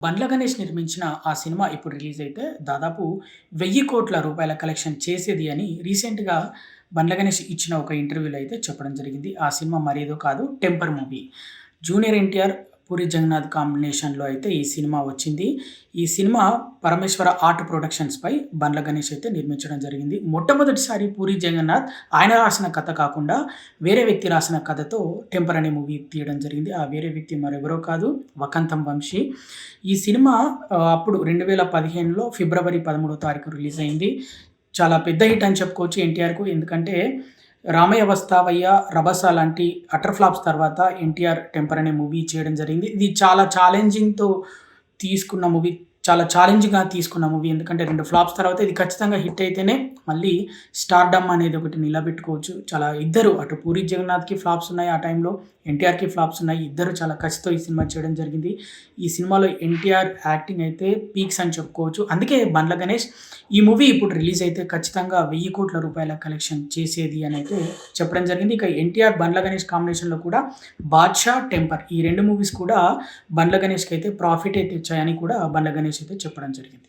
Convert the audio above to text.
బండ్ల గణేష్ నిర్మించిన ఆ సినిమా ఇప్పుడు రిలీజ్ అయితే దాదాపు 1000,00,00,000 కలెక్షన్ చేసేది అని రీసెంట్‌గా బండ్ల గణేష్ ఇచ్చిన ఒక ఇంటర్వ్యూలో అయితే చెప్పడం జరిగింది. ఆ సినిమా మరేదో కాదు 'Temper' movie. Junior NTR, Puri Jagannath కాంబినేషన్‌లో అయితే ఈ సినిమా వచ్చింది. ఈ సినిమా పరమేశ్వర ఆర్ట్ ప్రొడక్షన్స్‌పై బండ్ల గణేష్ అయితే నిర్మించడం జరిగింది. మొట్టమొదటిసారి పూరి జగన్నాథ్ ఆయన రాసిన కథ కాకుండా వేరే వ్యక్తి రాసిన కథతో 'టెంపర్' అనే మూవీ తీయడం జరిగింది. ఆ వేరే వ్యక్తి మరెవరో కాదు వకంతం వంశీ. ఈ సినిమా అప్పుడు 2015లో ఫిబ్రవరి 13వ తారీఖు రిలీజ్ అయింది. చాలా పెద్ద హిట్ అని చెప్పుకోవచ్చు ఎన్టీఆర్‌కు. ఎందుకంటే 'రామయ్య వస్తావయ్య', 'రభస' లాంటి అటర్ ఫ్లాప్స్ తర్వాత ఎన్టీఆర్ 'టెంపర్' అనే మూవీ చేయడం జరిగింది. ఇది చాలా తీసుకున్న మూవీ. చాలా ఛాలెంజింగ్‌గా తీసుకున్న మూవీ. ఎందుకంటే 2 ఫ్లాప్స్ తర్వాత ఇది ఖచ్చితంగా హిట్ అయితేనే మళ్ళీ స్టార్‌డమ్ అనేది ఒకటి నిలబెట్టుకోవచ్చు. ఇద్దరు అటు పూరి జగన్నాథ్‌కి ఫ్లాప్స్ ఉన్నాయి ఆ టైంలో. ఎన్టీఆర్‌కి ఫ్లాప్స్ ఉన్నాయి. ఇద్దరు చాలా కసితో ఈ సినిమా చేయడం జరిగింది. ఈ సినిమాలో ఎన్టీఆర్ యాక్టింగ్ అయితే పీక్స్ అని చెప్పుకోవచ్చు. అందుకే బండ్ల గణేష్ ఈ మూవీ ఇప్పుడు రిలీజ్ అయితే ఖచ్చితంగా 1000,00,00,000 కలెక్షన్ చేసేది అని అయితే చెప్పడం జరిగింది. ఇక ఎన్టీఆర్, బండ్ల గణేష్ కాంబినేషన్‌లో కూడా 'బాద్‌షా', 'టెంపర్' ఈ 2 మూవీస్ కూడా బండ్ల గణేష్‌కి అయితే ప్రాఫిటే తెచ్చాయని కూడా బండ్ల గణేష్ అయితే చెప్పడం జరిగింది.